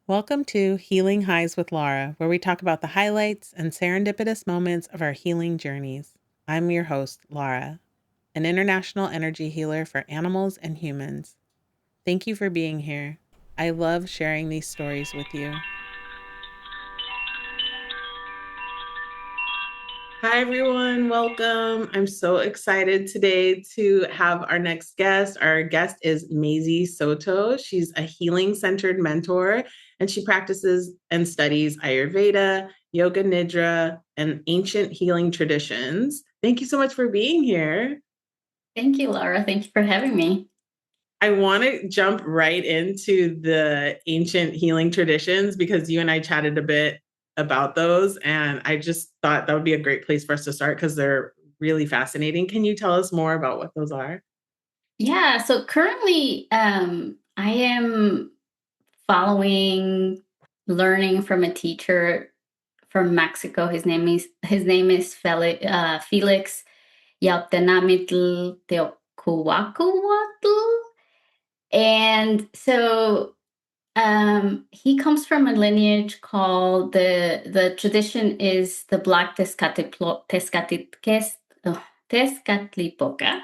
Welcome to Healing Highs with Laura, where we talk about the highlights and serendipitous moments of our healing journeys. I'm your host, Laura, an international energy healer for animals and humans. Thank you for being here. I love sharing these stories with you. Hi, everyone. Welcome. I'm so excited today to have our next guest. Our guest is Mazie Soto. She's a healing centered mentor, and she practices and studies Ayurveda, Yoga Nidra, and ancient healing traditions. Thank you so much for being here. Thank you, Laura. Thank you for having me. I want to jump right into the ancient healing traditions because you and I chatted a bit about those. And I just thought that would be a great place for us to start because they're really fascinating. Can you tell us more about what those are? Yeah, so currently I am following learning from a teacher from Mexico. His name is Felix Yautenamitl Teocuacuatl. And so he comes from a lineage called the tradition is the Black Tezcatlipoca.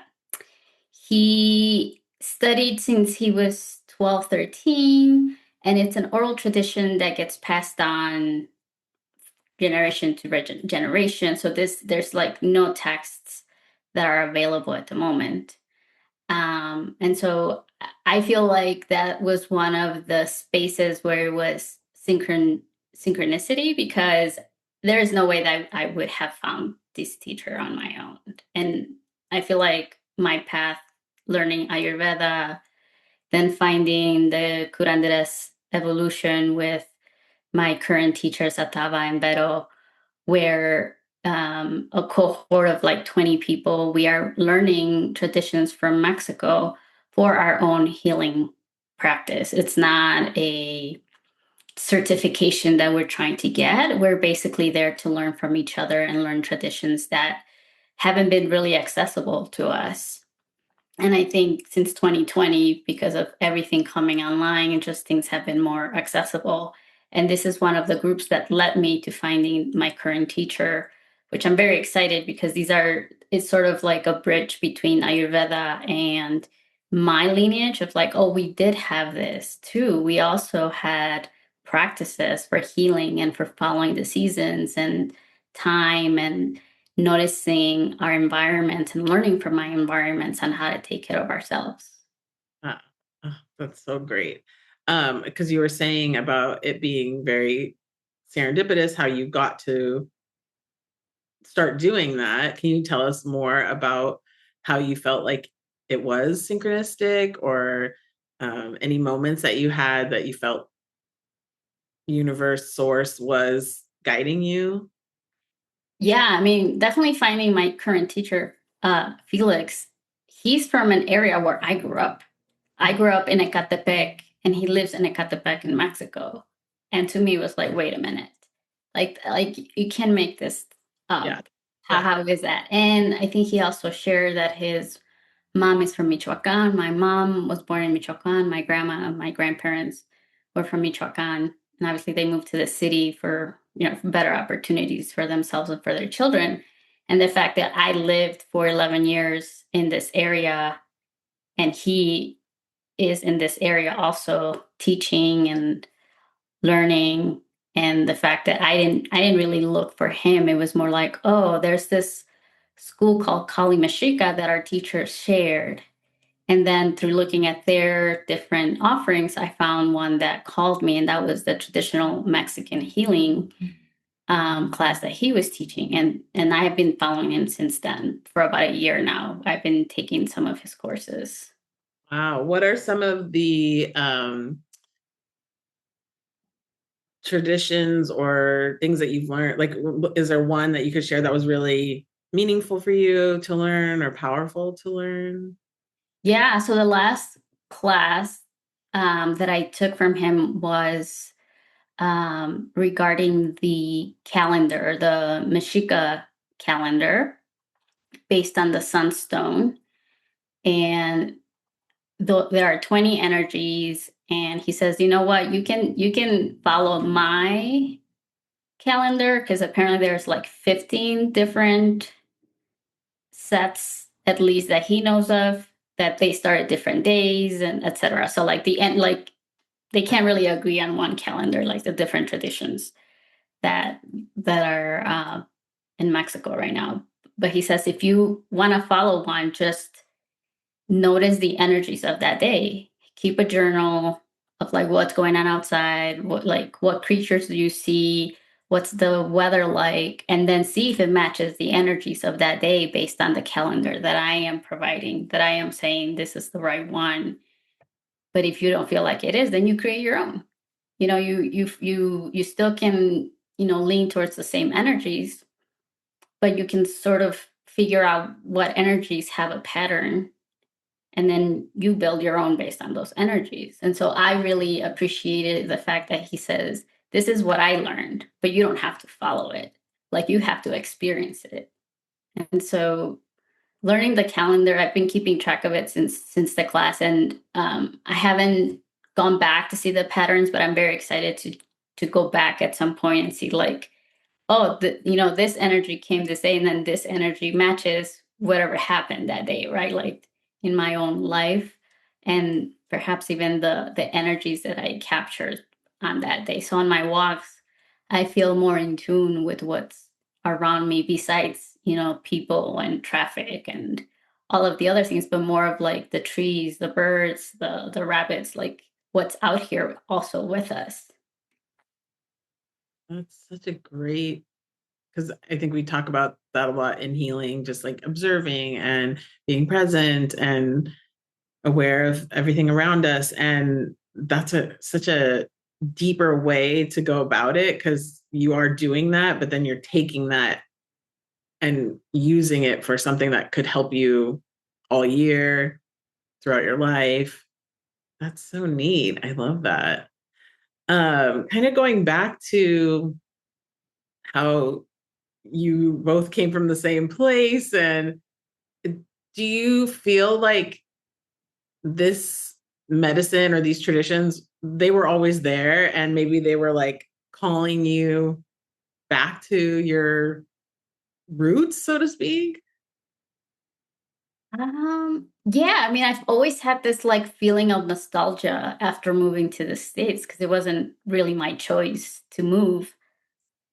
He studied since he was 12, 13, and it's an oral tradition that gets passed on generation to generation. So there's like no texts that are available at the moment. And so I feel like that was one of the spaces where it was synchronicity, because there is no way that I would have found this teacher on my own. And I feel like my path, learning Ayurveda, then finding the curanderas evolution with my current teachers, Atava and Vero, where a cohort of like 20 people, we are learning traditions from Mexico for our own healing practice. It's not a certification that we're trying to get. We're basically there to learn from each other and learn traditions that haven't been really accessible to us. And I think since 2020, because of everything coming online and just things have been more accessible. And this is one of the groups that led me to finding my current teacher, which I'm very excited because it's sort of like a bridge between Ayurveda and my lineage of like, oh, we did have this too. We also had practices for healing and for following the seasons and time and noticing our environment and learning from my environments on how to take care of ourselves. Ah, that's so great. Because you were saying about it being very serendipitous, how you got to start doing that. Can you tell us more about how you felt like it was synchronistic or any moments that you had that you felt universe source was guiding you? Yeah, I mean, definitely finding my current teacher, Felix. He's from an area where I grew up. I grew up in Ecatepec, and he lives in Ecatepec in Mexico. And to me, it was like, wait a minute, like you can make this Yeah. up. Yeah. How is that? And I think he also shared that his mom is from Michoacan. My mom was born in Michoacan. My grandma and my grandparents were from Michoacan. And obviously they moved to the city for, better opportunities for themselves and for their children. And the fact that I lived for 11 years in this area and he is in this area also teaching and learning, and the fact that I didn't really look for him. It was more like, oh, there's this school called Kali Mexicah that our teachers shared. And then through looking at their different offerings, I found one that called me, and that was the traditional Mexican healing class that he was teaching. And I have been following him since then for about a year now. I've been taking some of his courses. Wow. What are some of the traditions or things that you've learned? Like, is there one that you could share that was really meaningful for you to learn or powerful to learn? Yeah. So the last class that I took from him was regarding the calendar, the Mexicah calendar, based on the sunstone. And there are 20 energies, And he says, you know what, you can follow my calendar, because apparently there's like 15 different sets at least that he knows of, that they start at different days and etc. So like the end, like they can't really agree on one calendar, like the different traditions that are in Mexico right now. But he says if you want to follow one, just notice the energies of that day. Keep a journal of like what's going on outside, what creatures do you see, what's the weather like, and then see if it matches the energies of that day based on the calendar that I am providing, that I am saying this is the right one. But if you don't feel like it is, then you create your own. You still can, lean towards the same energies, but you can sort of figure out what energies have a pattern, and then you build your own based on those energies. And so I really appreciated the fact that he says, this is what I learned, but you don't have to follow it. Like you have to experience it. And so learning the calendar, I've been keeping track of it since the class, and I haven't gone back to see the patterns, but I'm very excited to go back at some point and see like, oh, this energy came this day, and then this energy matches whatever happened that day, right? Like in my own life, and perhaps even the energies that I captured on that day. So on my walks, I feel more in tune with what's around me, besides, people and traffic and all of the other things, but more of like the trees, the birds, the rabbits, like what's out here also with us. That's such a great, because I think we talk about that a lot in healing, just like observing and being present and aware of everything around us. And that's such a deeper way to go about it, because you are doing that, but then you're taking that and using it for something that could help you all year throughout your life. That's so neat. I love that. Kind of going back to how you both came from the same place, and do you feel like this medicine or these traditions, they were always there and maybe they were like calling you back to your roots, so to speak? Yeah, I mean, I've always had this like feeling of nostalgia after moving to the States, because it wasn't really my choice to move,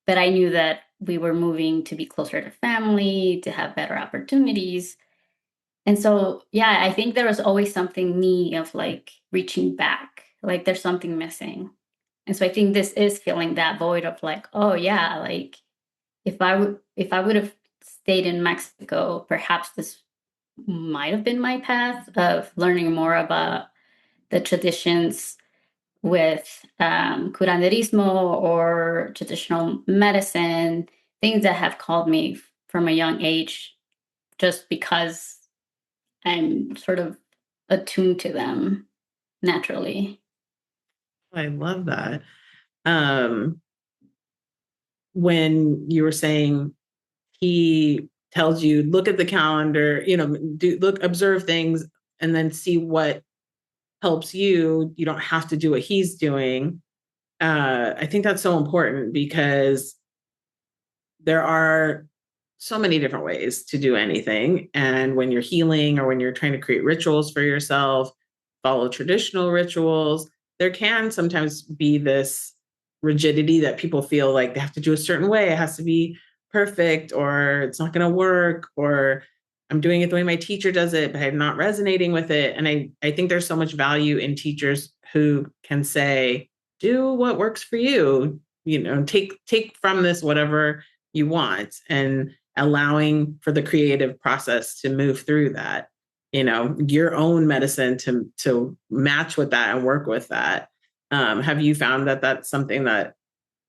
but I knew that we were moving to be closer to family, to have better opportunities. And so, yeah, I think there was always something me of like reaching back, like there's something missing. And so I think this is filling that void of like, oh yeah, like if I would have stayed in Mexico, perhaps this might have been my path of learning more about the traditions with curanderismo or traditional medicine, things that have called me from a young age, just because I'm sort of attuned to them naturally. I love that. Um, when you were saying he tells you, look at the calendar, observe things and then see what helps you. You don't have to do what he's doing. I think that's so important, because there are so many different ways to do anything. And when you're healing or when you're trying to create rituals for yourself, follow traditional rituals, there can sometimes be this rigidity that people feel like they have to do a certain way. It has to be perfect, or it's not going to work, or I'm doing it the way my teacher does it, but I'm not resonating with it. And I think there's so much value in teachers who can say, do what works for you, take from this whatever you want, and allowing for the creative process to move through that, your own medicine to match with that and work with that. Have you found that that's something that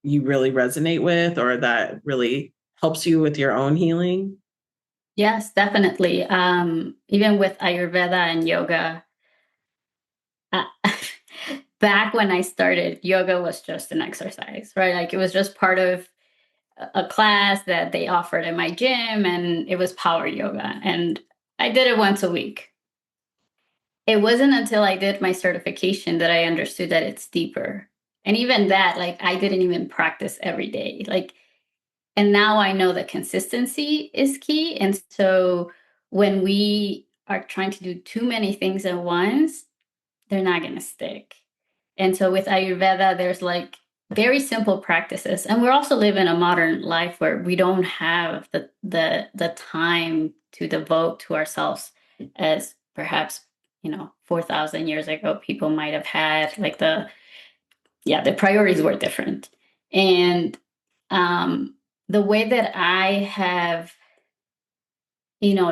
you really resonate with, or that really helps you with your own healing? Yes, definitely. Even with Ayurveda and yoga, uh, back when I started, yoga was just an exercise, right? Like it was just part of a class that they offered in my gym, and it was power yoga. And I did it once a week. it wasn't until I did my certification that I understood that it's deeper. And even that, like, I didn't even practice every day. Like, and now I know that consistency is key. And so when we are trying to do too many things at once, they're not going to stick. And so with Ayurveda, there's like very simple practices. And we're also living a modern life where we don't have the time to devote to ourselves as perhaps, 4,000 years ago people might have had. Like the priorities were different. And the way that I have,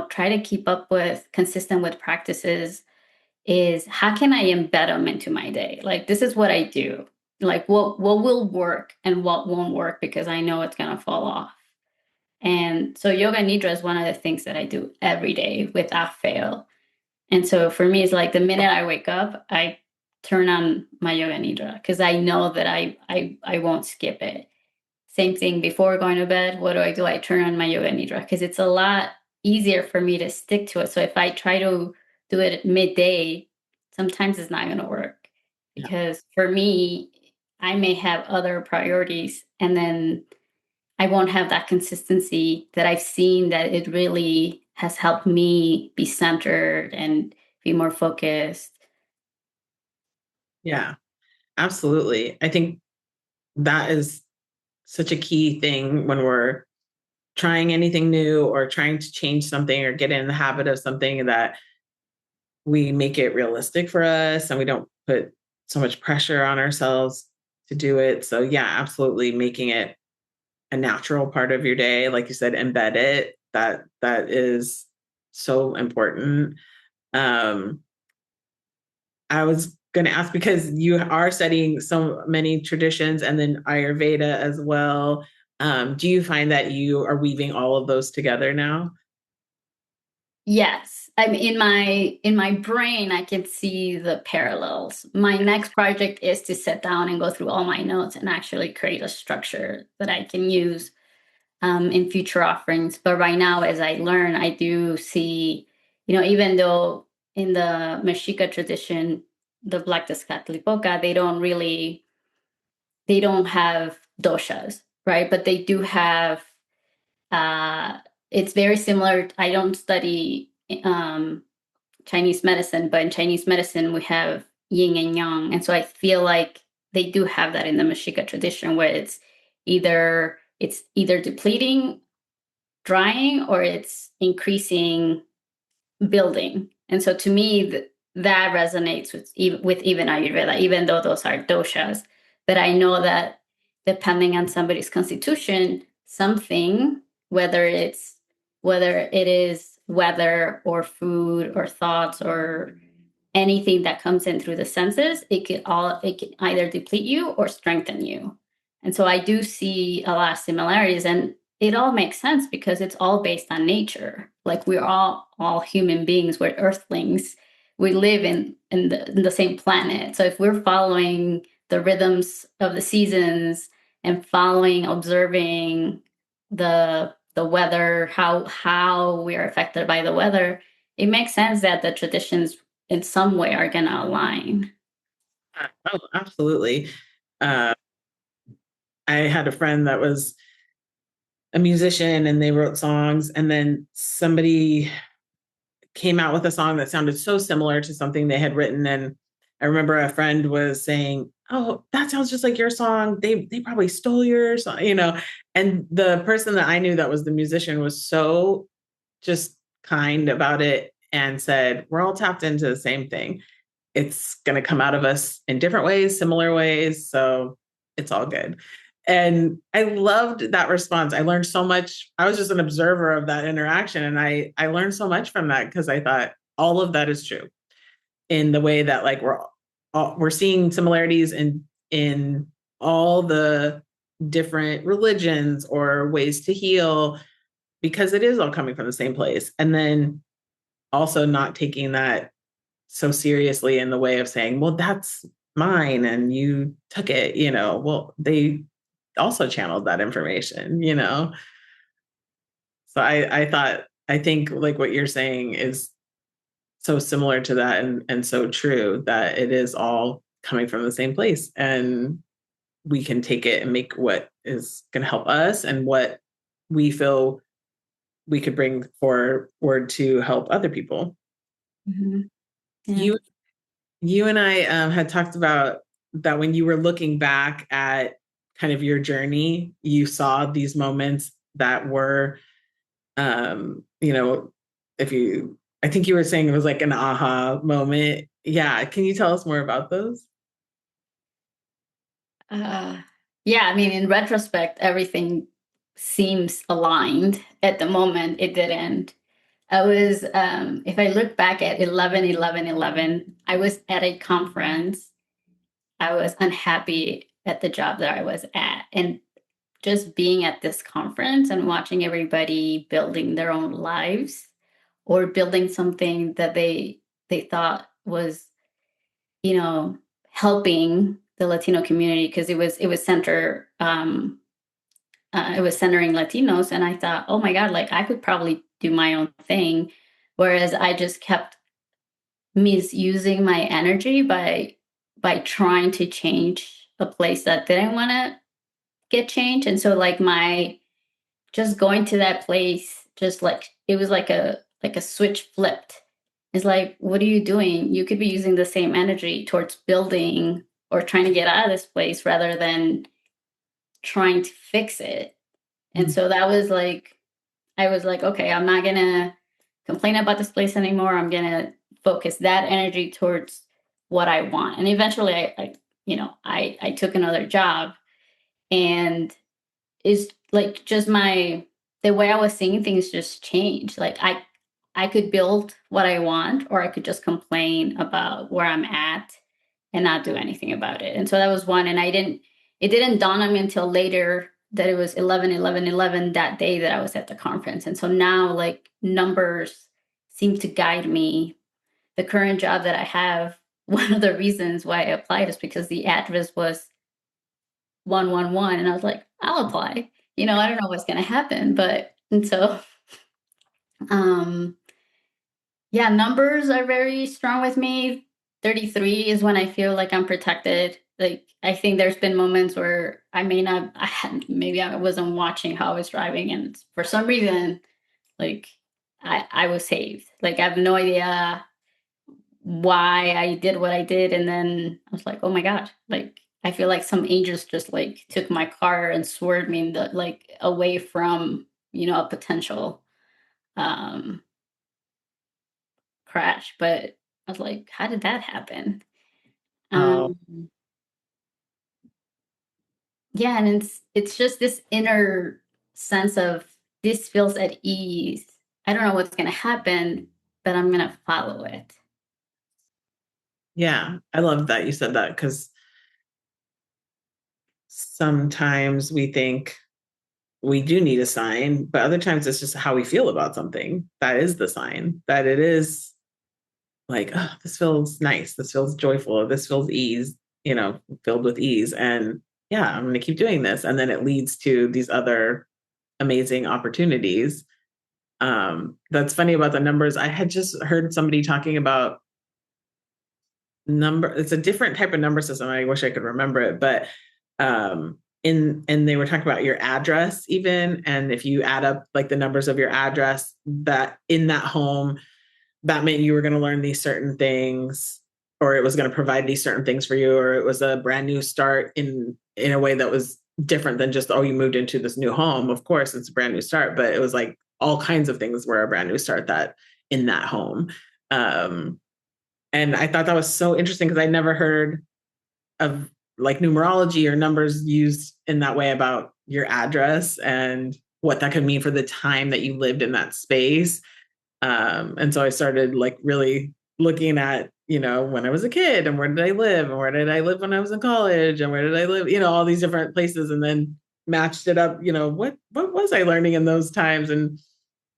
try to keep up with consistent with practices is how can I embed them into my day? Like, this is what I do. Like, what will work and what won't work because I know it's gonna fall off. And so Yoga Nidra is one of the things that I do every day without fail. And so for me, it's like the minute I wake up, I turn on my Yoga Nidra because I know that I won't skip it. Same thing before going to bed. What do? I turn on my Yoga Nidra because it's a lot easier for me to stick to it. So if I try to do it at midday, sometimes it's not going to work Yeah. because for me, I may have other priorities and then I won't have that consistency that I've seen that it really has helped me be centered and be more focused. Yeah, absolutely. I think that is such a key thing when we're trying anything new or trying to change something or get in the habit of something, that we make it realistic for us and we don't put so much pressure on ourselves to do it. So yeah, absolutely making it a natural part of your day, like you said, embed it. That is so important. Um, I was going to ask, because you are studying so many traditions and then Ayurveda as well. Do you find that you are weaving all of those together now? Yes, I'm in my brain. I can see the parallels. My next project is to sit down and go through all my notes and actually create a structure that I can use in future offerings. But right now, as I learn, I do see, even though in the Mexicah tradition, the Black Tezcatlipoca, they don't have doshas, right? But they do have. Uh, it's very similar. I don't study Chinese medicine, but in Chinese medicine we have yin and yang, and so I feel like they do have that in the Mexicah tradition, where it's either depleting, drying, or it's increasing, building. And so to me, that resonates with even Ayurveda, even though those are doshas. But I know that depending on somebody's constitution, something, whether it's whether it is weather or food or thoughts or anything that comes in through the senses, it can either deplete you or strengthen you. And so I do see a lot of similarities, and it all makes sense because it's all based on nature. Like, we're all human beings, we're earthlings. We live in the same planet. So if we're following the rhythms of the seasons and observing the weather, how we are affected by the weather, it makes sense that the traditions in some way are going to align. Oh, absolutely. Uh, I had a friend that was a musician and they wrote songs, and then somebody came out with a song that sounded so similar to something they had written. And I remember a friend was saying, "Oh, that sounds just like your song. They probably stole your song." And the person that I knew that was the musician was so just kind about it and said, "We're all tapped into the same thing. It's going to come out of us in different ways, similar ways. So it's all good." And I loved that response. I learned so much. I was just an observer of that interaction. And I learned so much from that, because I thought all of that is true, in the way that, like, we're seeing similarities in all the different religions or ways to heal, because it is all coming from the same place. And then also not taking that so seriously, in the way of saying, well, that's mine and you took it. Well, they also channeled that information. So I think like what you're saying is so similar to that, and so true that it is all coming from the same place, and we can take it and make what is going to help us and what we feel we could bring forward to help other people. Mhm. Yeah. You and I had talked about that when you were looking back at kind of your journey, you saw these moments that were, you know, if you, I think you were saying it was like an aha moment. Yeah. Can you tell us more about those? Uh, yeah, I mean, in retrospect, everything seems aligned. At the moment, it didn't. I was, if I look back at 11, I was at a conference. I was unhappy at the job that I was at. And just being at this conference and watching everybody building their own lives or building something that they thought was, you know, helping the Latino community, because it was centering Latinos, and I thought, oh my God, like I could probably do my own thing, whereas I just kept misusing my energy by trying to change a place that didn't want to get changed. And so like my just going to that place, just like it was like a switch flipped. It's like, what are you doing? You could be using the same energy towards building or trying to get out of this place rather than trying to fix it. And Mm. so that was like, I was like, okay, I'm not gonna complain about this place anymore. I'm gonna focus that energy towards what I want. And eventually I took another job, and is like just my the way I was seeing things just changed. Like I could build what I want, or I could just complain about where I'm at and not do anything about it. And so that was one. And it didn't dawn on me until later that it was 11 that day that I was at the conference. And so now like numbers seem to guide me. The current job that I have, one of the reasons why I applied is because the address was 111. And I was like, I'll apply. I don't know what's going to happen. And so, um, yeah, numbers are very strong with me. 33 is when I feel like I'm protected. Like, I think there's been moments where maybe I wasn't watching how I was driving. And for some reason, like, I was saved. Like, I have no idea why I did what I did. And then I was like, oh my God, like, I feel like some angels just like took my car and swerved me like away from, a potential um crash. But I was like, how did that happen? Oh, Um, yeah, and it's just this inner sense of this feels at ease. I don't know what's gonna happen, but I'm gonna follow it. yeah. I love that you said that because sometimes we think we do need a sign, but other times it's just how we feel about something. That is the sign that it is like, oh, this feels nice. This feels joyful. This feels ease, filled with ease. And yeah, I'm going to keep doing this. And then it leads to these other amazing opportunities. That's funny about the numbers. I had just heard somebody talking about number. It's a different type of number system. I wish I could remember it, but and they were talking about your address even, and if you add up like the numbers of your address that in that home, that meant you were going to learn these certain things, or it was going to provide these certain things for you, or it was a brand new start in a way that was different than just, oh, you moved into this new home. Of course it's a brand new start, but it was like all kinds of things were a brand new start that in that home. And I thought that was so interesting because I never heard of like numerology or numbers used in that way about your address and what that could mean for the time that you lived in that space. And so I started like really looking at, when I was a kid and where did I live and where did I live when I was in college and where did I live, all these different places, and then matched it up, what was I learning in those times? And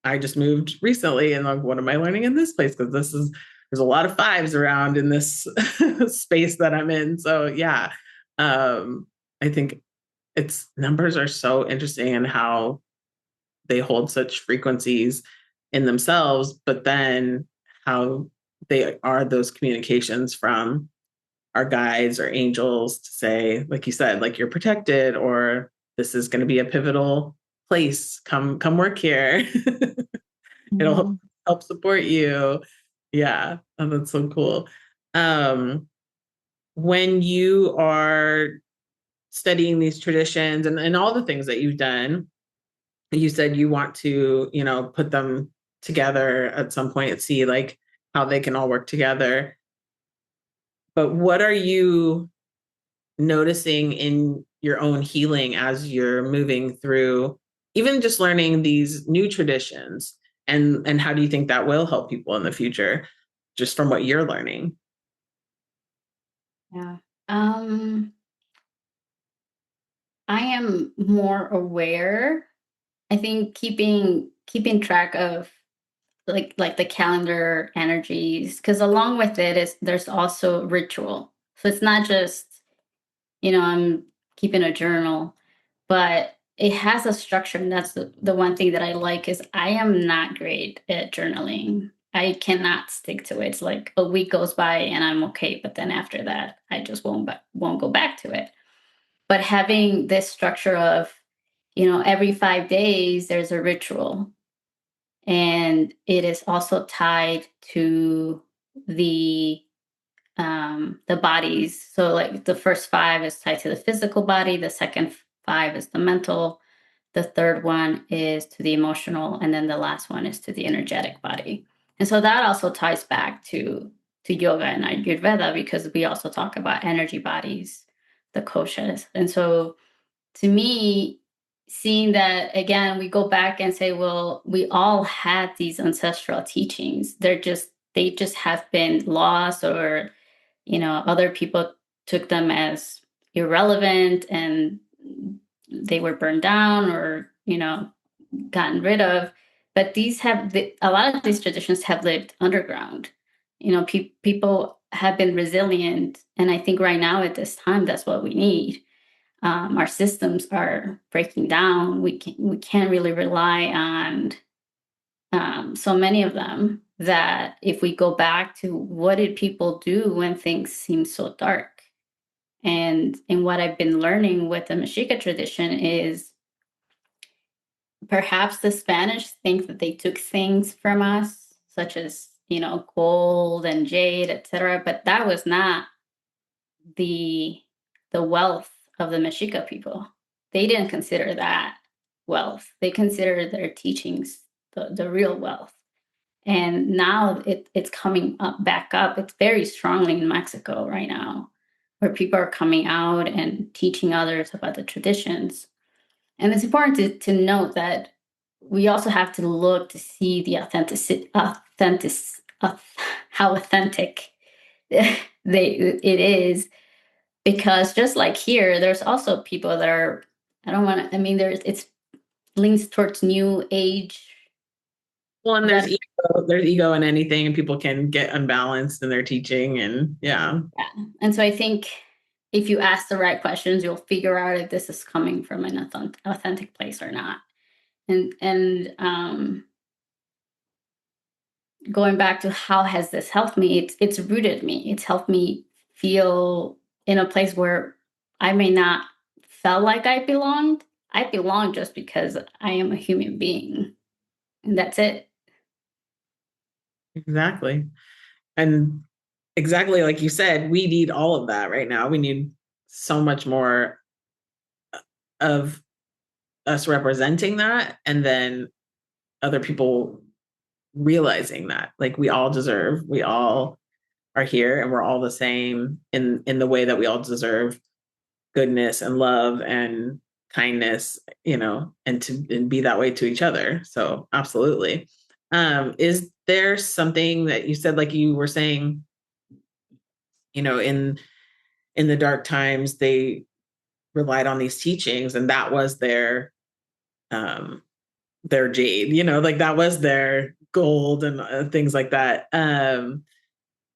I just moved recently and like, what am I learning in this place? Because there's a lot of fives around in this space that I'm in. So yeah, I think it's numbers are so interesting and how they hold such frequencies in themselves, but then how they are those communications from our guides or angels to say, like you said, like you're protected, or this is going to be a pivotal place. Come work here. It'll Mhm. help support you. Yeah, oh, that's so cool. Um, when you are studying these traditions and all the things that you've done, you said you want to, put them together at some point and see like how they can all work together. But what are you noticing in your own healing as you're moving through, even just learning these new traditions? And how do you think that will help people in the future, just from what you're learning? Yeah. Um, I am more aware. I think keeping track of like the calendar energies, because along with it is there's also ritual. So it's not just, I'm keeping a journal, but it has a structure. And that's the one thing that I like is I am not great at journaling. I cannot stick to it. It's like a week goes by and I'm okay, but then after that, I just won't go back to it. But having this structure of, every 5 days there's a ritual, and it is also tied to the the bodies. So like the first five is tied to the physical body, the second five is the mental, the third one is to the emotional, and then the last one is to the energetic body. And so that also ties back to yoga and Ayurveda, because we also talk about energy bodies, the koshas. And so to me, seeing that again, we go back and say, well, we all had these ancestral teachings. They just have been lost, or other people took them as irrelevant, and they were burned down, or gotten rid of. But a lot of these traditions have lived underground. People have been resilient, and I think right now at this time that's what we need. Our systems are breaking down. We can't really rely on so many of them, that if we go back to what did people do when things seem so dark. And what I've been learning with the Mexicah tradition is perhaps the Spanish think that they took things from us, such as, gold and jade, etc. But that was not the the wealth of the Mexica people. They didn't consider that wealth. They considered their teachings the real wealth. And now it's coming up back up. It's very strongly in Mexico right now, where people are coming out and teaching others about the traditions. And it's important to note that we also have to look to see the how authentic it is, because just like here, there's also people that are, I don't want to, I mean, it's links towards new age Well, and that, there's ego in anything, and people can get unbalanced in their teaching, and yeah. yeah. And so I think if you ask the right questions, you'll figure out if this is coming from an authentic place or not. And going back to how has this helped me, it's rooted me. It's helped me feel in a place where I may not felt like I belonged. I belong just because I am a human being, and that's it. Exactly. And exactly like you said, we need all of that right now. We need so much more of us representing that, and then other people realizing that like we all are here, and we're all the same in the way that we all deserve goodness and love and kindness, and be that way to each other. So absolutely. Is there something that you said, like you were saying, in the dark times they relied on these teachings, and that was um their jade, like that was their gold, and things like that.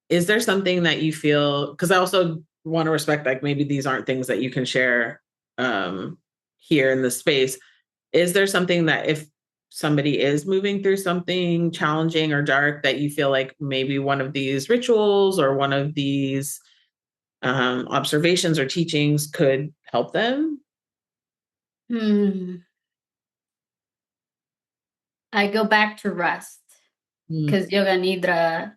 Is there something that you feel, because I also want to respect, like maybe these aren't things that you can share here in this space. Is there something that if somebody is moving through something challenging or dark, that you feel like maybe one of these rituals or one of these observations or teachings could help them? Hmm. I go back to rest Mm. because Yoga Nidra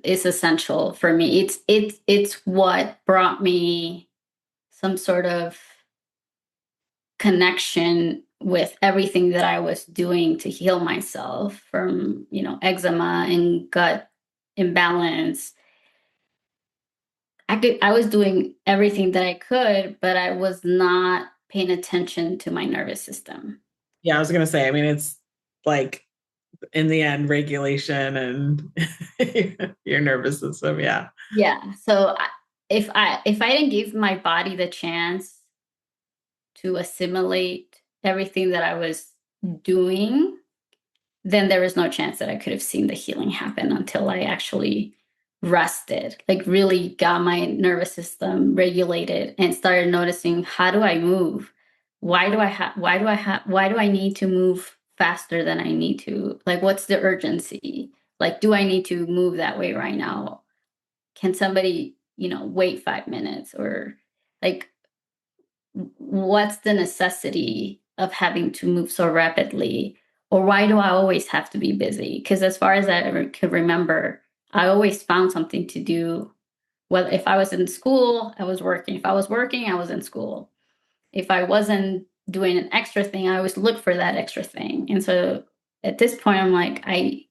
is essential for me. It's what brought me some sort of connection with everything that I was doing to heal myself from, eczema and gut imbalance. I was doing everything that I could, but I was not paying attention to my nervous system. Yeah, I was gonna say, I mean, it's like in the end, regulation and your nervous system. Yeah. Yeah. So if I didn't give my body the chance to assimilate everything that I was doing, then there was no chance that I could have seen the healing happen until I actually rested, like really got my nervous system regulated and started noticing, how do I move? Why do I need to move faster than I need to? Like, what's the urgency? Like, do I need to move that way right now? Can somebody, wait 5 minutes? Or like, what's the necessity of having to move so rapidly? Or why do I always have to be busy? Because as far as I ever could remember, I always found something to do. Well, if I was in school, I was working. If I was working, I was in school. If I wasn't doing an extra thing, I always looked for that extra thing. And so at this point, I'm like, I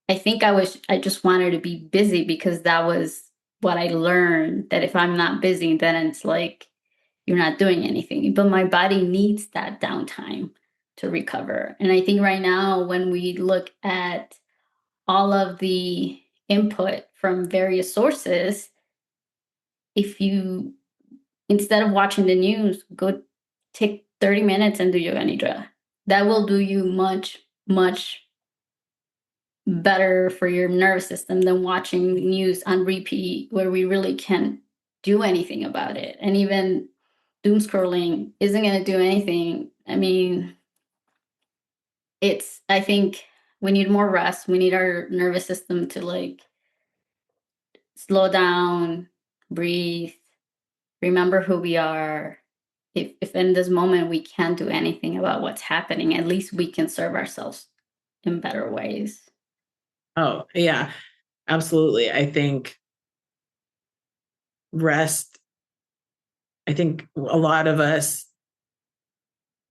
think I just wanted to be busy because that was what I learned, that if I'm not busy, then it's like you're not doing anything. But my body needs that downtime to recover. And I think right now, when we look at all of the input from various sources, if you, instead of watching the news, go take 30 minutes and do yoga nidra. That will do you much, much better for your nervous system than watching news on repeat where we really can't do anything about it. And even doom scrolling isn't going to do anything. I mean, I think we need more rest. We need our nervous system to like slow down, breathe, remember who we are. If in this moment we can't do anything about what's happening, at least we can serve ourselves in better ways. Oh, yeah, absolutely. I think rest, I think a lot of us,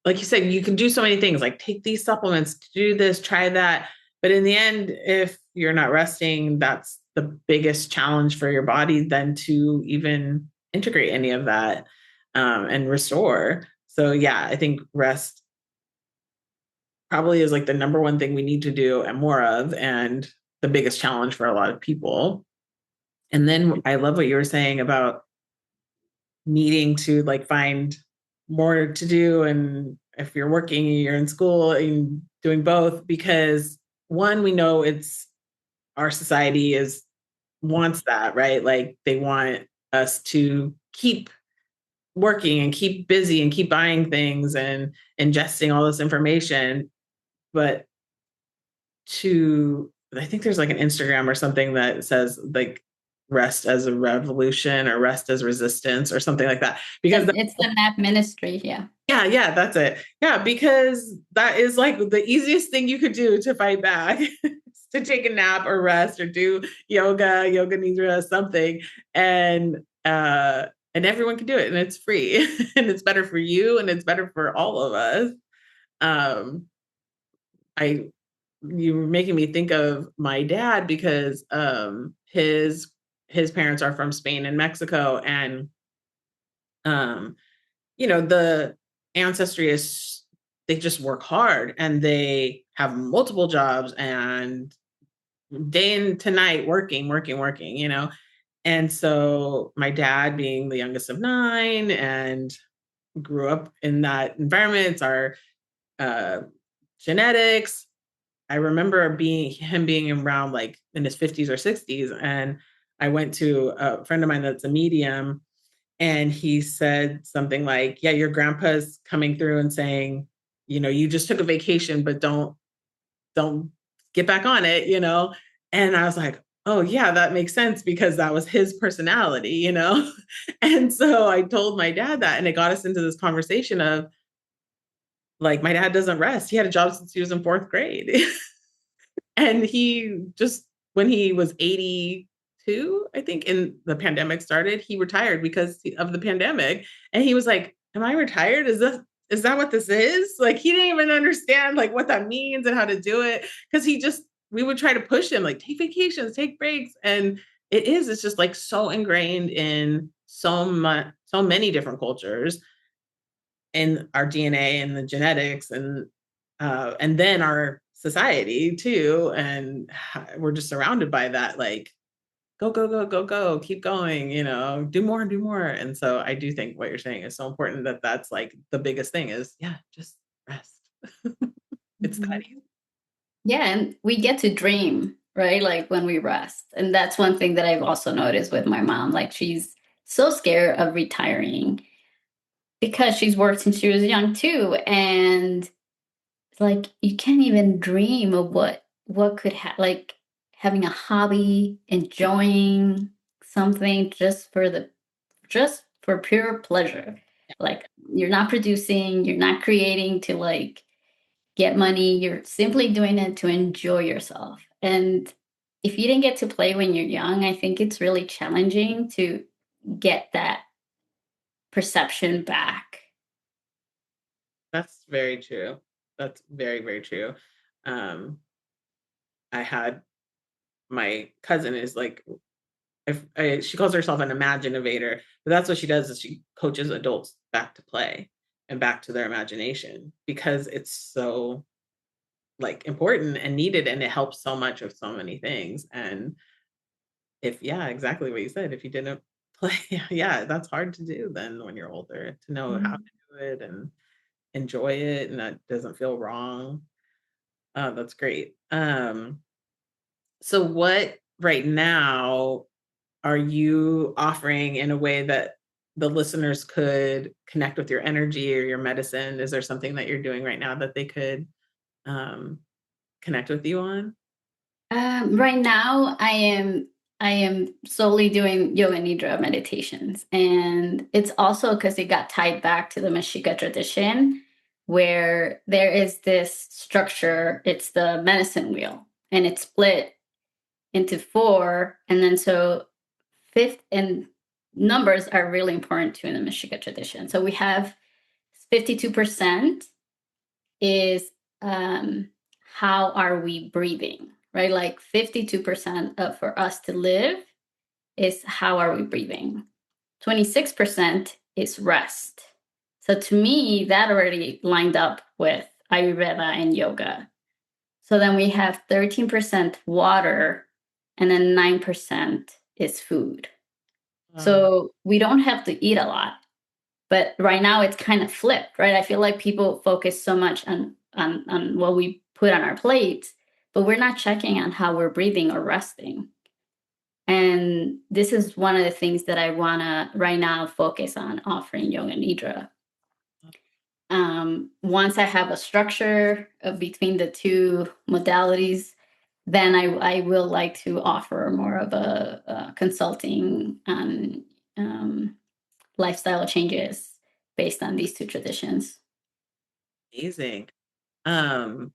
like you said, you can do so many things, like take these supplements, do this, try that. But in the end, if you're not resting, that's the biggest challenge for your body then to even integrate any of that and restore. So, yeah, I think rest probably is like the number one thing we need to do and more of, and the biggest challenge for a lot of people. And then I love what you were saying about needing to like find more to do, and if you're working, you're in school and doing both, because one, we know it's our society is wants that, right? Like they want us to keep working and keep busy and keep buying things and ingesting all this information. But I think there's like an Instagram or something that says like rest as a revolution or rest as resistance or something like that. Because It's the nap ministry, yeah. yeah, yeah, that's it. Yeah, because that is like the easiest thing you could do to fight back. To take a nap or rest or do yoga nidra, something. And everyone can do it and it's free and it's better for you and it's better for all of us. Um I You were making me think of my dad because his parents are from Spain and Mexico, and um the ancestry is, they just work hard and they have multiple jobs and day into night working. And so my dad, being the youngest of nine and grew up in that environment, it's our uh, genetics. I remember being around like in his 50s or 60s. And I went to a friend of mine that's a medium, and he said something like, yeah, your grandpa's coming through and saying, you just took a vacation, but don't get back on it, And I was like, oh yeah, that makes sense because that was his personality. And so I told my dad that, and it got us into this conversation of like, my dad doesn't rest. He had a job since he was in fourth grade. And he just, when he was 82, I think, and the pandemic started, he retired because of the pandemic. And he was like, am I retired? Is that what this is? Like, he didn't even understand like what that means and how to do it. Cause we would try to push him, like, take vacations, take breaks. And it's just like so ingrained in so many different cultures in our DNA and the genetics and then our society too. And we're just surrounded by that, like, go, go, go, go, go, keep going, do more and do more. And so I do think what you're saying is so important, that's like the biggest thing is, yeah, just rest. It's that Mhm. easy. Yeah, and we get to dream, right? Like when we rest. And that's one thing that I've also noticed with my mom. Like she's so scared of retiring because she's worked since she was young too. And like you can't even dream of what could like having a hobby, enjoying something just for pure pleasure. Like you're not producing, you're not creating to like get money, you're simply doing it to enjoy yourself. And if you didn't get to play when you're young, I think it's really challenging to get that perception back. That's very true. That's very, very true. um I had my cousin is like, she calls herself an imaginator, but that's what she does is she coaches adults back to play and back to their imagination because it's so like important and needed, and it helps so much with so many things. And if, yeah, exactly what you said, if you didn't play, yeah, that's hard to do then when you're older, to know how to Mhm. do it and enjoy it and that doesn't feel wrong. Oh, that's great. So what right now are you offering in a way that the listeners could connect with your energy or your medicine? Is there something that you're doing right now that they could um, connect with you on? Right now, I am solely doing yoga nidra meditations, and it's also because it got tied back to the Mexicah tradition, where there is this structure. It's the medicine wheel, and it's split into four, and then so fifth and numbers are really important too in the Mexicah tradition. So we have 52% is how are we breathing, right? Like 52% of for us to live is how are we breathing. 26% is rest. So to me, that already lined up with Ayurveda and yoga. So then we have 13% water, and then 9% is food. Um, So we don't have to eat a lot. But right now it's kind of flipped, right? I feel like people focus so much on what we put on our plates, but we're not checking on how we're breathing or resting. And this is one of the things that I wanna right now focus on offering yoga nidra. Once I have a structure between the two modalities, then I will like to offer more of a consulting on lifestyle changes based on these two traditions. Amazing. Um,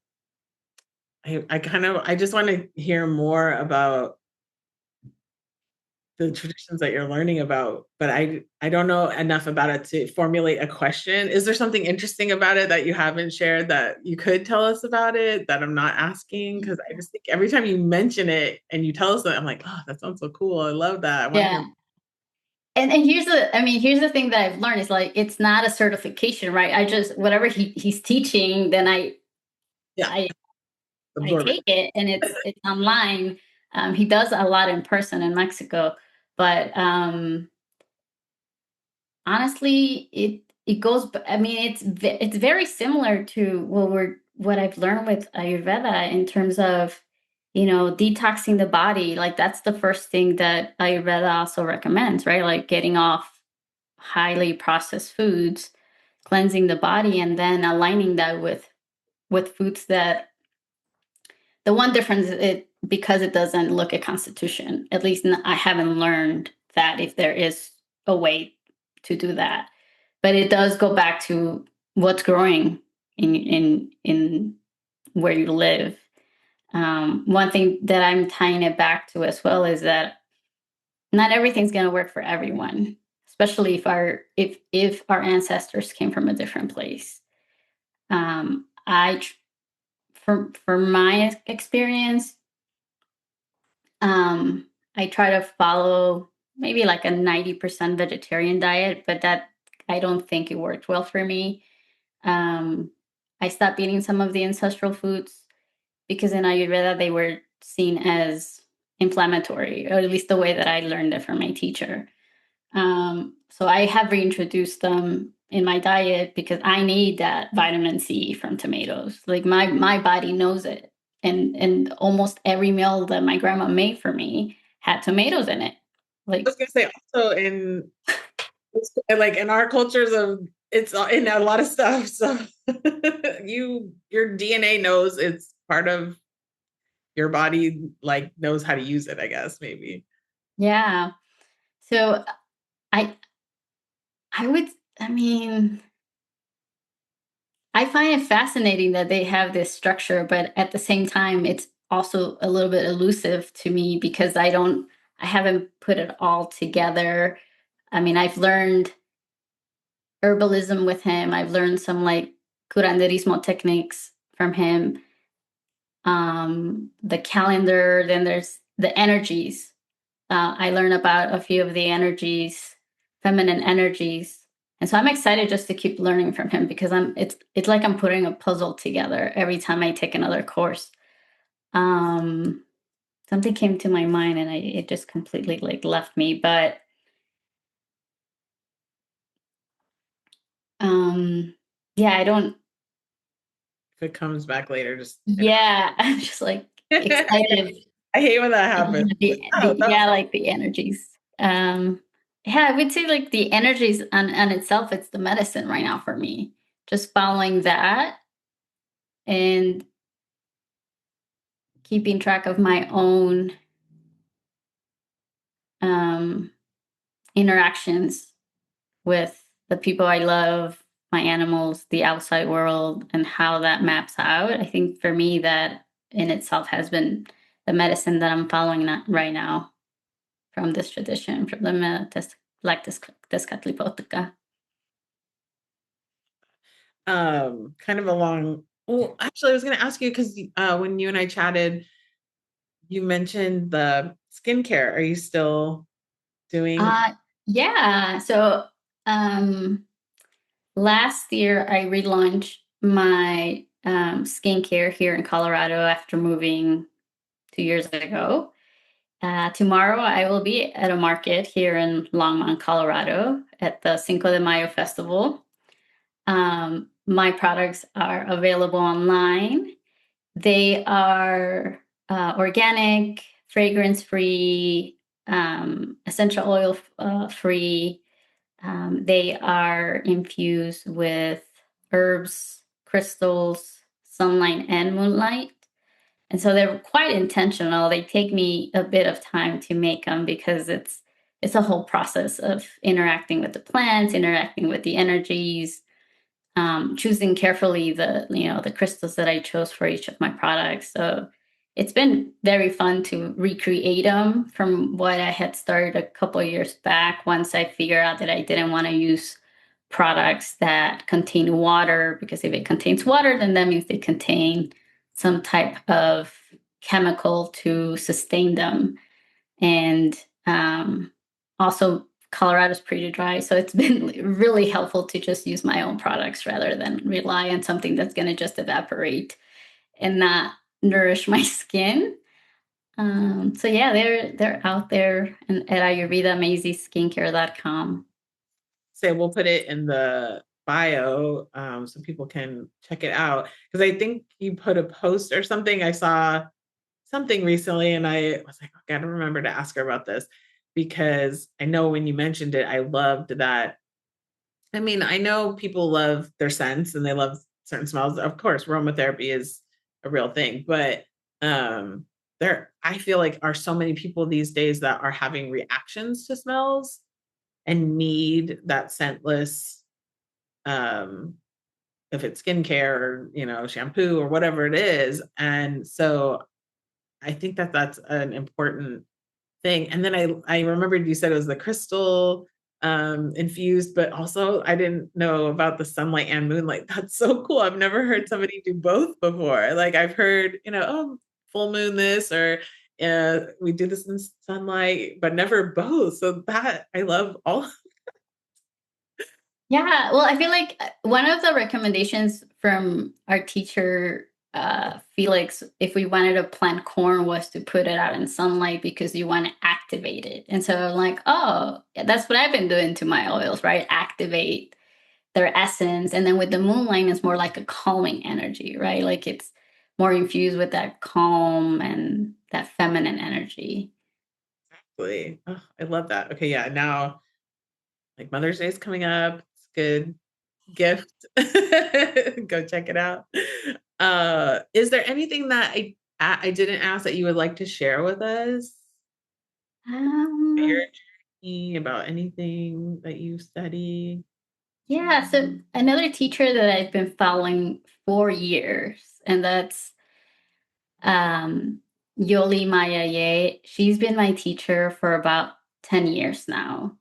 I just want to hear more about the traditions that you're learning about, but I don't know enough about it to formulate a question. Is there something interesting about it that you haven't shared that you could tell us about it that I'm not asking? Because I just think every time you mention it and you tell us that, I'm like, oh, that sounds so cool. I love that. I want to hear. Yeah. And here's the thing that I've learned is like it's not a certification, right? I just whatever he's teaching, then Yeah, I I absorb it. take it and it's online. He does a lot in person in Mexico, but honestly, it goes. I mean, it's very similar to what I've learned with Ayurveda in terms of detoxing the body. Like that's the first thing that Ayurveda also recommends, right? Like getting off highly processed foods, cleansing the body and then aligning that with foods that the one difference is because it doesn't look at constitution. At least I haven't learned that if there is a way to do that, but it does go back to what's growing in where you live. One thing that I'm tying it back to as well is that not everything's going to work for everyone, especially if our ancestors came from a different place. I from my experience, I try to follow maybe like a 90% vegetarian diet, but that I don't think it worked well for me. Um, I stopped eating some of the ancestral foods because in Ayurveda they were seen as inflammatory, or at least the way that I learned it from my teacher. So I have reintroduced them in my diet because I need that vitamin C from tomatoes. Like my body knows it. And almost every meal that my grandma made for me had tomatoes in it. I Like, was gonna say also in like in our cultures of it's in a lot of stuff. So your DNA knows it's part of your body, like knows how to use it, I guess, maybe. yeah. So I I would I mean, I find it fascinating that they have this structure, but at the same time, it's also a little bit elusive to me because I haven't put it all together. I mean, I've learned herbalism with him. I've learned some like curanderismo techniques from him. The calendar, then there's the energies. I learned about a few of the energies, feminine energies. And so I'm excited just to keep learning from him because it's like I'm putting a puzzle together every time I take another course. Um, Something came to my mind and it just completely like left me. But um yeah, I don't If it comes back later, just yeah, I'm just like I know. excited. I hate when that happens. Oh, that was Yeah, like the energies. Yeah, I would say like the energies on itself, it's the medicine right now for me. Just following that and keeping track of my own um, interactions with the people I love, my animals, the outside world, and how that maps out. I think for me, that in itself has been the medicine that I'm following right now from this tradition, from the Black Tezcatlipoca. kind of along. Well, actually, I was going to ask you because when you and I chatted, you mentioned the skincare. Are you still doing? Uh, yeah. So um, last year I relaunched my skincare here in Colorado after moving 2 years ago. Tomorrow I will be at a market here in Longmont, Colorado at the Cinco de Mayo festival. My products are available online. They are organic, fragrance free, essential oil free. They are infused with herbs, crystals, sunlight, and moonlight. And so they're quite intentional. They take me a bit of time to make them because it's a whole process of interacting with the plants, interacting with the energies, choosing carefully the crystals that I chose for each of my products. So it's been very fun to recreate them from what I had started a couple of years back. Once I figured out that I didn't want to use products that contain water, because if it contains water, then that means they contain some type of chemical to sustain them. And also Colorado's pretty dry, so it's been really helpful to just use my own products rather than rely on something that's going to just evaporate and not nourish my skin. So yeah, they're out there and at Ayurveda mazieskincare.com. Say we'll put it in the bio so people can check it out because I think you put a post or something. I saw something recently and I was like, I gotta remember to ask her about this because I know when you mentioned it, I loved that I mean, I know people love their scents and they love certain smells. Of course, aromatherapy is a real thing, but um there I feel like are so many people these days that are having reactions to smells and need that scentless um if it's skincare or, shampoo or whatever it is. And so I think that that's an important thing. And then I remembered you said it was the crystal infused, but also I didn't know about the sunlight and moonlight. That's so cool. I've never heard somebody do both before. Like I've heard, oh, full moon this or we do this in sunlight, but never both. So that I love all. Yeah, well, I feel like one of the recommendations from our teacher, Felix, if we wanted to plant corn, was to put it out in sunlight because you want to activate it. And so I'm like, oh, yeah, that's what I've been doing to my oils, right? Activate their essence. And then with the moonlight, it's more like a calming energy, right? Like it's more infused with that calm and that feminine energy. Exactly. Oh, I love that. Okay, yeah. Now, like Mother's Day is coming up. It's good gift. Go check it out. Is there anything that I didn't ask that you would like to share with us? Your Um, journey, about anything that you study? Yeah, so another teacher that I've been following for years, and that's um, Yoli Mayaye. She's been my teacher for about 10 years now.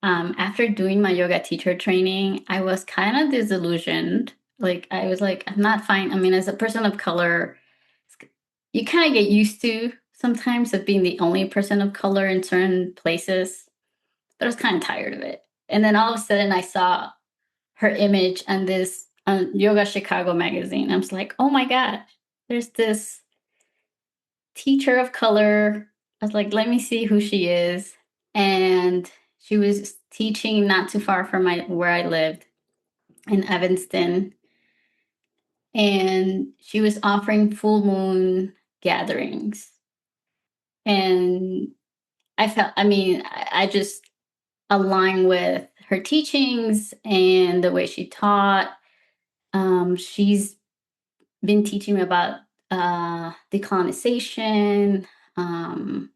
After doing my yoga teacher training, I was kind of disillusioned. Like, I was like, I'm not fine. I mean, as a person of color, you kind of get used to sometimes of being the only person of color in certain places, but I was kind of tired of it. And then all of a sudden, I saw her image on this Yoga Chicago magazine. I was like, oh my God, there's this teacher of color. I was like, let me see who she is. And she was teaching not too far from where I lived in Evanston. And she was offering full moon gatherings. And I mean, I just align with her teachings and the way she taught. She's been teaching me about decolonization. Um,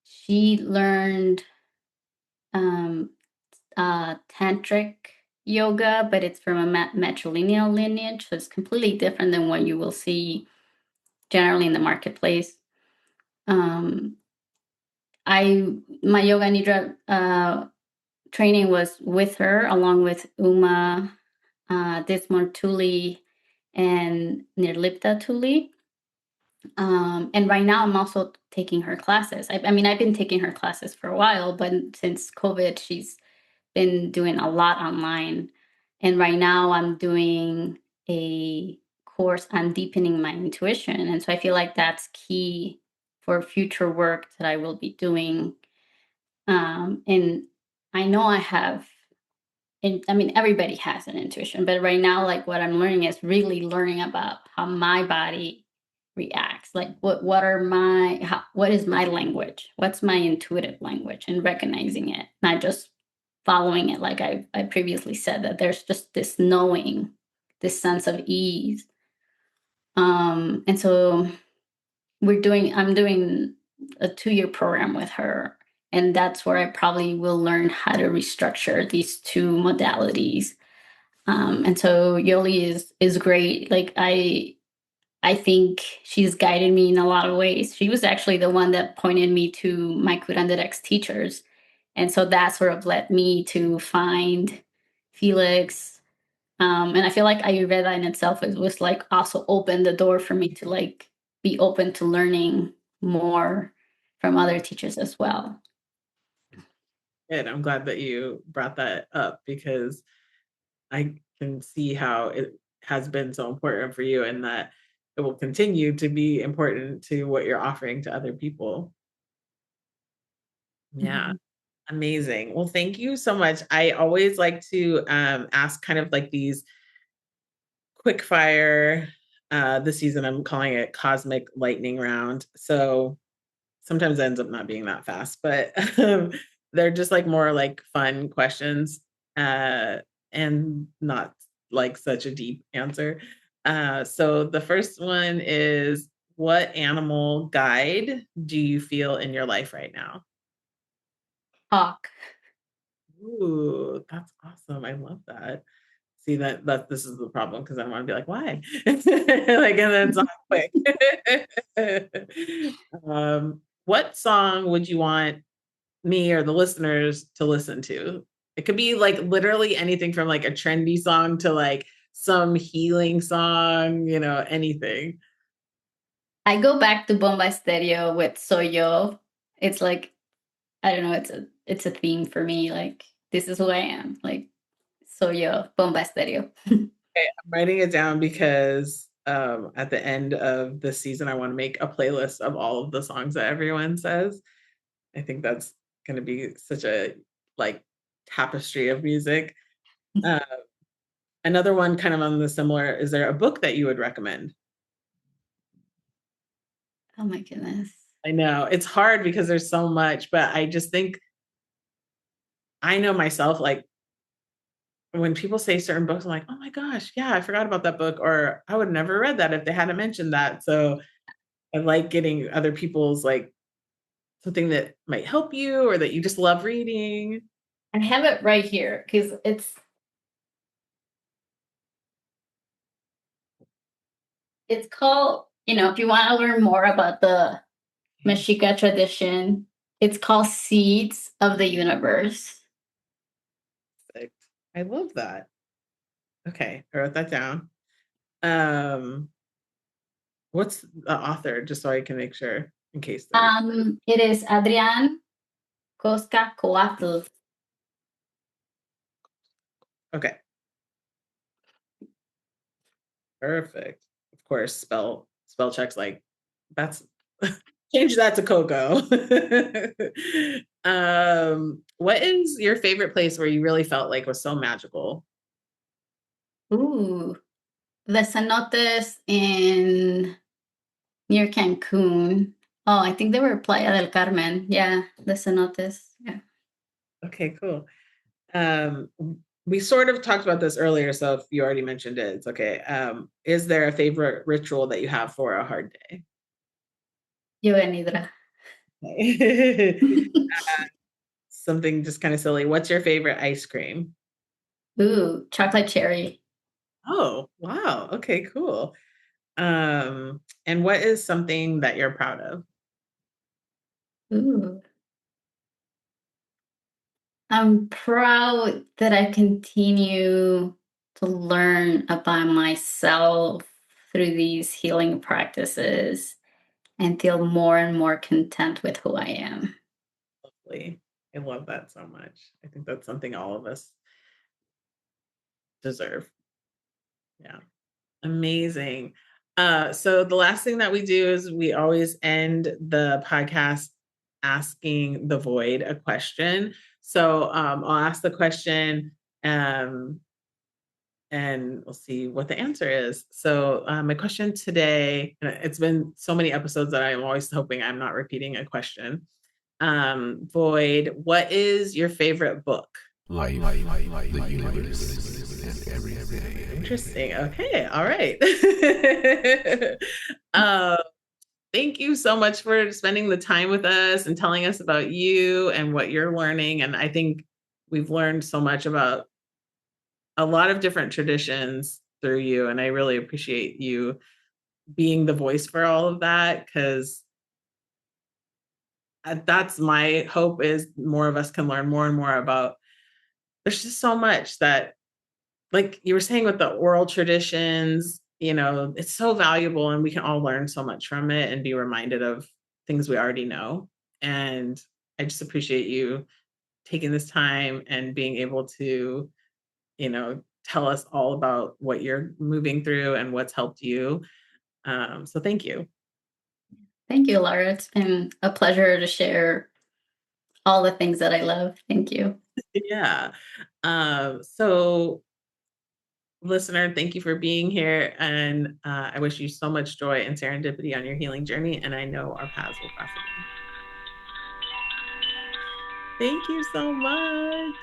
she learned um, tantric yoga, but it's from a matrilineal lineage, so it's completely different than what you will see generally in the marketplace. Um, I my yoga nidra training was with her, along with Uma Dismore Tuli and Nirlipta Tuli. And right now, I'm also taking her classes. I mean, I've been taking her classes for a while, but since COVID, she's been doing a lot online. And right now, I'm doing a course on deepening my intuition. And so I feel like that's key for future work that I will be doing. And I know I have, and I mean, everybody has an intuition, but right now, like what I'm learning is really learning about how my body reacts. Like what is my language? What's my intuitive language, and recognizing it, not just following it. Like I previously said, that there's just this knowing, this sense of ease. And so I'm doing a 2-year program with her. And that's where I probably will learn how to restructure these two modalities. And so Yoli is great. Like I think she's guided me in a lot of ways. She was actually the one that pointed me to my Kuranderex teachers. And so that sort of led me to find Felix. And I feel like Ayurveda in itself was like also opened the door for me to like be open to learning more from other teachers as well. And I'm glad that you brought that up because I can see how it has been so important for you and that it will continue to be important to what you're offering to other people. Yeah, Mhm. amazing. Well, thank you so much. I always like to ask kind of like these quick fire. This season, I'm calling it cosmic lightning round. So sometimes it ends up not being that fast, but they're just like more like fun questions. and not like such a deep answer. So the first one is, what animal guide do you feel in your life right now? Hawk. Ooh, that's awesome. I love that. See that this is the problem because I want to be like, why? Like, and then it's not quick. What song would you want me or the listeners to listen to? It could be like literally anything from like a trendy song to like some healing song, anything. I go back to Bomba Stereo with Soy Yo. It's like, I don't know, it's a theme for me. Like, this is who I am. Like, Soy Yo, Bomba Stereo. Okay, I'm writing it down because at the end of the season, I want to make a playlist of all of the songs that everyone says. I think that's going to be such a like tapestry of music. Uh, Another one kind of on the similar, is there a book that you would recommend? Oh my goodness. I know it's hard because there's so much, but I just think I know myself, like when people say certain books, I'm like, oh my gosh, yeah, I forgot about that book, or I would have never read that if they hadn't mentioned that. So I like getting other people's like something that might help you or that you just love reading. I have it right here because it's called, if you want to learn more about the Mexicah tradition, it's called Seeds of the Universe. Perfect. I love that. Okay, I wrote that down. Um, what's the author, just so I can make sure in case there's It is Adrian Cosca Coatl. okay, perfect. Of course, spell checks like that's change that to Coco. What is your favorite place where you really felt like was so magical? Ooh, the cenotes in near Cancun. Oh, I think they were Playa del Carmen. Yeah, the cenotes. Yeah. Okay, cool. Um, we sort of talked about this earlier, so if you already mentioned it, it's okay. Is there a favorite ritual that you have for a hard day? Yoga Nidra. Okay. Something just kind of silly. What's your favorite ice cream? Ooh, chocolate cherry. Oh, wow. Okay, cool. And what is something that you're proud of? Ooh. I'm proud that I continue to learn about myself through these healing practices and feel more and more content with who I am. Lovely. I love that so much. I think that's something all of us deserve. Yeah. Amazing. So the last thing that we do is we always end the podcast asking the void a question. So I'll ask the question, um, and we'll see what the answer is. So my question today, and it's been so many episodes that I'm always hoping I'm not repeating a question. Void, what is your favorite book? Life, the universe, and everything. Interesting. Okay. All right. uh, Thank you so much for spending the time with us and telling us about you and what you're learning. And I think we've learned so much about a lot of different traditions through you. And I really appreciate you being the voice for all of that, because that's my hope, is more of us can learn more and more about. There's just so much that, like you were saying with the oral traditions, it's so valuable and we can all learn so much from it and be reminded of things we already know. And I just appreciate you taking this time and being able to, tell us all about what you're moving through and what's helped you. So thank you. Thank you, Laura. It's been a pleasure to share all the things that I love. Thank you. Yeah. So listener, thank you for being here. And I wish you so much joy and serendipity on your healing journey. And I know our paths will cross again. Thank you so much.